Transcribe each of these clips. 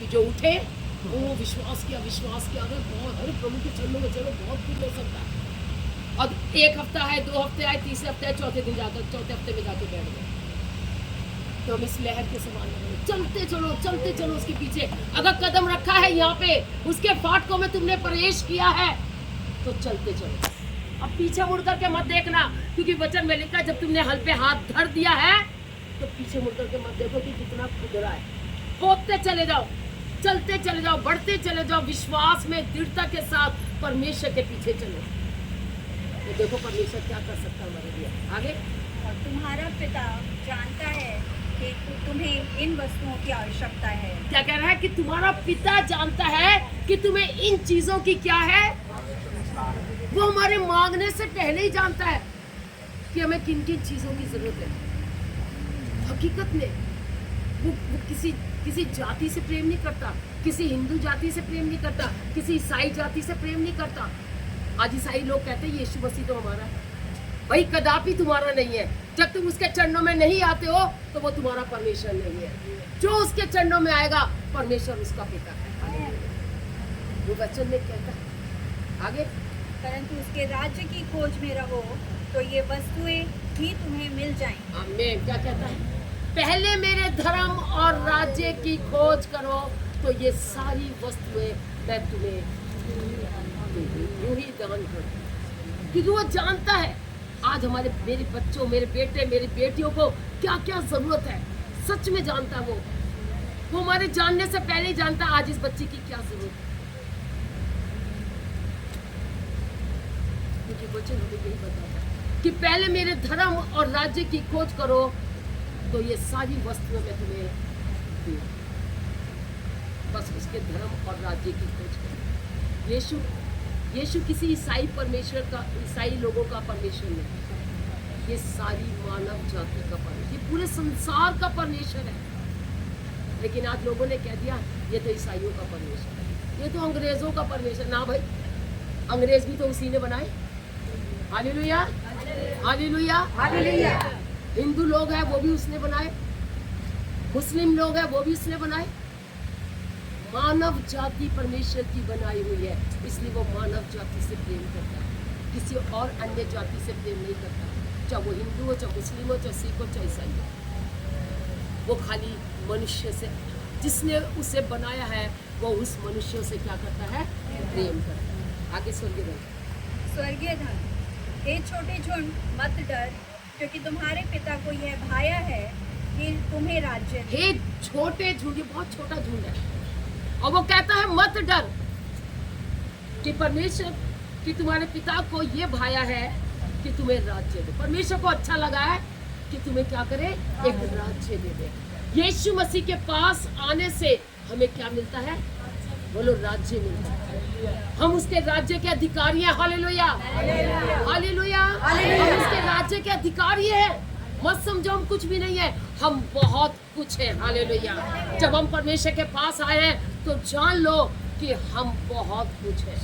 कि जो उठे वो विश्वास किया अगर बहुत, अरे प्रभु के चरणों में चलो, बहुत कुछ हो सकता है। और 1 हफ्ता है, 2 हफ्ते आए, तीसरे हफ्ते आए, चौथे हफ्ते में जाके बैठ गए। तो हम इस लहर के समान नहीं, चलते चलो उसके पीछे। अगर कदम रखा है यहाँ पे, उसके फाटकों में तुमने प्रवेश किया है, तो चलते चलो। अब पीछे मुड़ करके मत देखना, क्योंकि वचन में लिखा है जब तुमने हल पे हाथ धर दिया है तो पीछे मुड़ करके मत देखो कि कितना खुदरा है। होते चले जाओ, चलते चले जाओ, बढ़ते चले जाओ, विश्वास में दृढ़ता के साथ परमेश्वर के पीछे चलो। तो देखो परमेश्वर क्या कर सकता है हमारे लिए। आगे, और तुम्हारा पिता जानता है कि तुम्हें इन वस्तुओं की आवश्यकता है। क्या कह रहा है कि तुम्हारा पिता जानता है कि तुम्हें इन चीजों की क्या है। वो हमारे मांगने से पहले ही जानता है कि हमें किन किन चीजों की जरूरत है। हकीकत में वो किसी जाति से प्रेम नहीं करता, किसी हिंदू जाति से प्रेम नहीं करता, किसी ईसाई जाति से प्रेम नहीं करता। आज ईसाई लोग कहते हैं यीशु मसीह तो हमारा है। भाई कदापि तुम्हारा नहीं है। जब तुम उसके चरणों में नहीं आते हो तो वो तुम्हारा परमेश्वर नहीं है। जो उसके चरणों में आएगा परमेश्वर उसका पिता है। वो वचन में कहता है। आगे, परंतु उसके राज्य की खोज में रहो तो ये वस्तुएं भी तुम्हें मिल जाएंगी। आमीन। क्या कहता है? पहले मेरे धर्म और राज्य की खोज करो तो ये सारी वस्तुएं मैं तुम्हें यूं ही दान करूं। क्योंकि वो जानता है आज मेरे बच्चों, मेरे बेटे, मेरी बेटियों को क्या क्या जरूरत है। सच में जानता है वो हमारे जानने से पहले ही जानता है आज इस बच्चे की क्या जरूरत है। क्योंकि वचन हमें यही बताता है कि पहले मेरे धर्म और राज्य की खोज करो तो ये सारी वस्तुएं मैं तुम्हें दूं। बस उसके धर्म और राज्य की खोज करो। यीशु किसी ईसाई लोगों का परमेश्वर नहीं, ये सारी मानव जाति का परमेश्वर, ये पूरे संसार का परमेश्वर है। लेकिन आज लोगों ने कह दिया ये तो ईसाइयों का परमेश्वर है, ये तो अंग्रेजों का परमेश्वर। ना भाई, अंग्रेज भी तो उसी ने बनाए। Hallelujah, hallelujah, hallelujah. हिंदू लोग हैं वो भी उसने बनाए, मुस्लिम लोग हैं वो भी उसने बनाए। मानव जाति परमेश्वर की बनाई हुई है, इसलिए वो मानव जाति से प्रेम करता है, किसी और अन्य जाति से प्रेम नहीं करता। चाहे वो हिंदू हो, चाहे मुस्लिम हो, चाहे सिख हो, चाहे ईसाई हो। वो खाली मनुष्य से, जिसने उसे बनाया है वो उस मनुष्य से क्या करता है? प्रेम करता है। आगे स्वर्गीय धन, हे छोटे झुंड मत डर, क्योंकि तुम्हारे पिता को यह भाया है कि तुम्हें राज्य। हे छोटे झुंड, ये बहुत छोटा झुंड है, और वो कहता है मत डर कि परमेश्वर कि तुम्हारे पिता को ये भाया है कि तुम्हें राज्य दे। परमेश्वर को अच्छा लगा है कि तुम्हें क्या करे? एक राज्य दे दे। यीशु मसीह के पास आने से हमें क्या मिलता है? बोलो, राज्य मिलता है। हम उसके राज्य के अधिकारी हैं। Hallelujah, hallelujah. हम उसके राज्य के अधिकारी हैं। मत समझो हम कुछ भी नहीं है, हम बहुत कुछ है। हालेलुया। जब हम परमेश्वर के पास आए हैं तो जान लो कि हम बहुत कुछ है।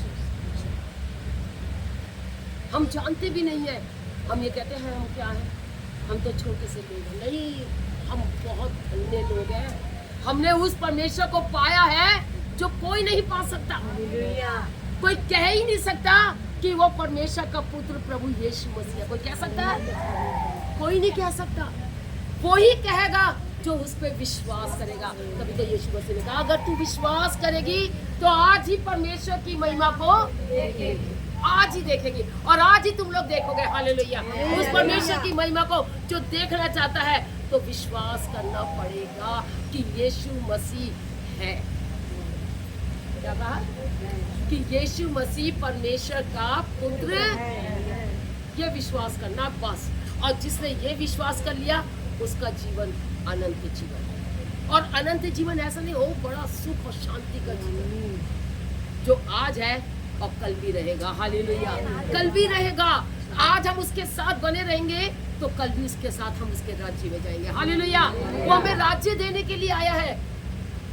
हम जानते भी नहीं है, हम ये कहते हैं हम क्या है, हम तो छोटे से लोग हैं। नहीं, हम बहुत धन्य लोग हैं। हमने उस परमेश्वर को पाया है जो कोई नहीं पा सकता। कोई कह ही नहीं सकता कि वो परमेश्वर का पुत्र प्रभु यीशु मसीह है। कोई कह सकता है? कोई नहीं कह सकता। वो ही कहेगा जो उस पर विश्वास करेगा। तभी तो यीशु मसीह ने कहा अगर तू विश्वास करेगी तो आज ही परमेश्वर की महिमा को आज ही देखेगी, और आज ही तुम लोग देखोगे। हालेलुया। उस परमेश्वर की महिमा को जो देखना चाहता है तो विश्वास करना पड़ेगा कि यीशु मसीह है। क्या कहा? कि यीशु मसीह परमेश्वर का पुत्र, ये विश्वास करना बस। और जिसने ये विश्वास कर लिया उसका जीवन अनंत जीवन है। और अनंत जीवन ऐसा नहीं हो बड़ा सुख और शांति का जीवन जो आज है और कल भी रहेगा। हालेलुया। कल भी रहेगा। आज हम उसके साथ बने रहेंगे तो कल भी उसके साथ हम उसके राज्य में जाएंगे। हालेलुया। वो हमें राज्य देने के लिए आया है।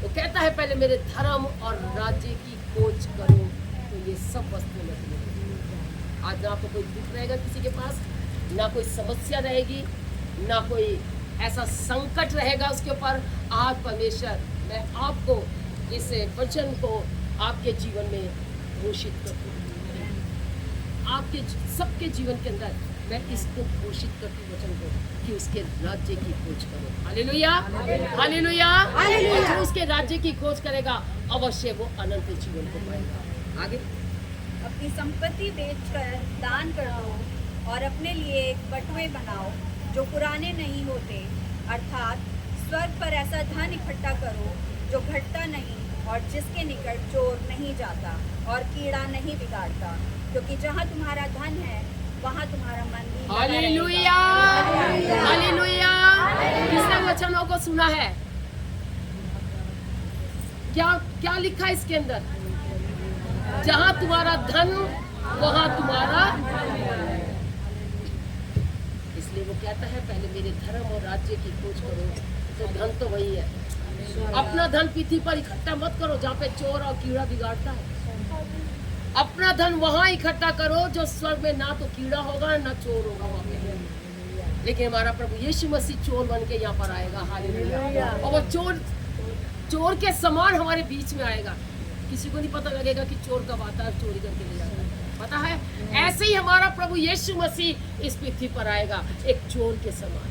वो कहता है पहले मेरे धर्म और राज्य की खोज करो तो ये सब वस्तुएं मैं तुम्हें दूंगी। आज ना आपको कोई दुख रहेगा किसी के पास, ना कोई समस्या रहेगी, ना कोई ऐसा संकट रहेगा उसके ऊपर। आज परमेश्वर मैं आपको इस वचन को आपके जीवन में घोषित करती हूँ। आपके सबके जीवन के अंदर मैं इसको घोषित करती हूँ वचन को कि उसके राज्य की खोज करो। Hallelujah, hallelujah. और जो उसके राज्य की खोज करेगा अवश्य वो अनंत जीवन को पाएगा। आगे, अपनी संपत्ति बेचकर दान कर दो और अपने लिए एक बटुए बनाओ जो पुराने नहीं होते, अर्थात स्वर्ग पर ऐसा धन इकट्ठा करो जो घटता नहीं और जिसके निकट चोर नहीं जाता और कीड़ा नहीं बिगाड़ता, क्योंकि जहाँ तुम्हारा धन है वहाँ तुम्हारा मन भी लगा हालेलुया, रहेगा। हालेलुया। किसने वचनों को सुना है? क्या क्या लिखा है इसके अंदर? जहाँ तुम्हारा धन वहाँ तुम्हारा, इसलिए वो कहता है पहले मेरे धर्म और राज्य की खोज करो तो धन तो वही है। अपना धन पृथ्वी पर इकट्ठा मत करो जहाँ पे चोर और कीड़ा बिगाड़ता है। अपना धन वहाँ इकट्ठा करो जो स्वर्ग में ना तो कीड़ा होगा ना चोर होगा वहाँ पे। लेकिन हमारा प्रभु यीशु मसीह चोर बन के यहाँ पर आएगा। हालेलुया। और वो चोर के समान हमारे बीच में आएगा। किसी को नहीं पता लगेगा कि चोर कब आता है, चोरी करके ले जाता है। पता है, ऐसे ही हमारा प्रभु यीशु मसीह इस पृथ्वी पर आएगा एक चोर के समान।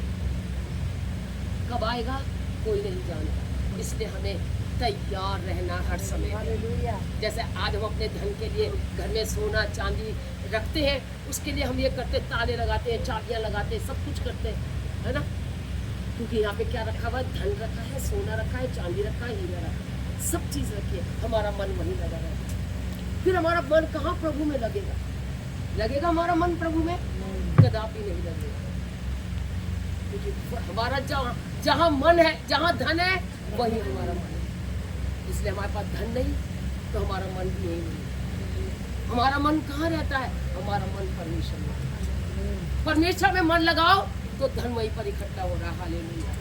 कब आएगा कोई नहीं जानता, इसलिए हमें तैयार रहना हर समय। जैसे आज हम अपने धन के लिए घर में सोना चांदी रखते हैं, उसके लिए हम ये करते, ताले लगाते हैं, चाबियां लगाते हैं, सब कुछ करते हैं, है ना? क्योंकि यहाँ पे क्या रखा हुआ है? धन रखा है, सोना रखा है, चांदी रखा है, हीरा रखा है, सब चीज़ रखी है। हमारा मन वहीं लगा रहेगा। फिर हमारा मन कहाँ प्रभु में लगेगा? लगेगा हमारा मन प्रभु में? कदापि नहीं लगेगा। क्योंकि हमारा जहाँ मन है, जहाँ धन है, वही हमारा मन है। इसलिए हमारे पास धन नहीं तो हमारा मन भी यही नहीं। हमारा मन कहाँ रहता है? हमारा मन परमेश्वर में। परमेश्वर में मन लगाओ तो धन वहीं पर इकट्ठा हो रहा है। Hallelujah,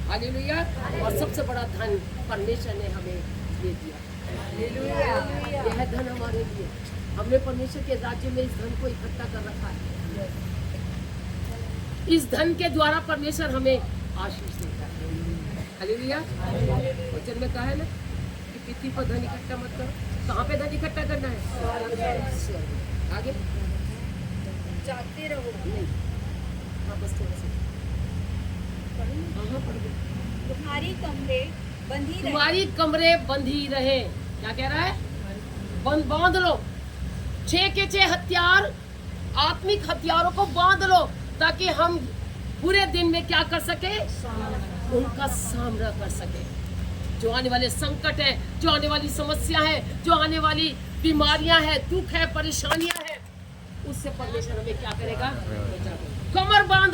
hallelujah. और सबसे बड़ा धन परमेश्वर ने हमें दे दिया। हालेलुया। यह धन हमारे लिए, हमने परमेश्वर के राज्य में इस धन को इकट्ठा कर रखा है। इस धन के द्वारा परमेश्वर हमें आशीष देता है। हालेलुया। वचन में कहा है ना कि पृथ्वी पर धन इकट्ठा मत करो। कहाँ पे धन इकट्ठा करना है? आगे जागते रहो। नहीं, हाँ बस थोड़ा सा तुम्हारी कमरे बंधी रहे। तुम्हारी कमरे बंधी रहे। क्या कह रहा है? बांध लो। 6 के 6 हथियार, आत्मिक हथियारों को बांध लो ताकि हम पूरे दिन में क्या कर सके? उनका सामना कर सके। जो आने वाले संकट है, जो आने वाली समस्या है, जो आने वाली बीमारियां हैं, दुख है, परेशानियां हैं, उससे परमेश्वर हमें क्या करेगा? कमर बांध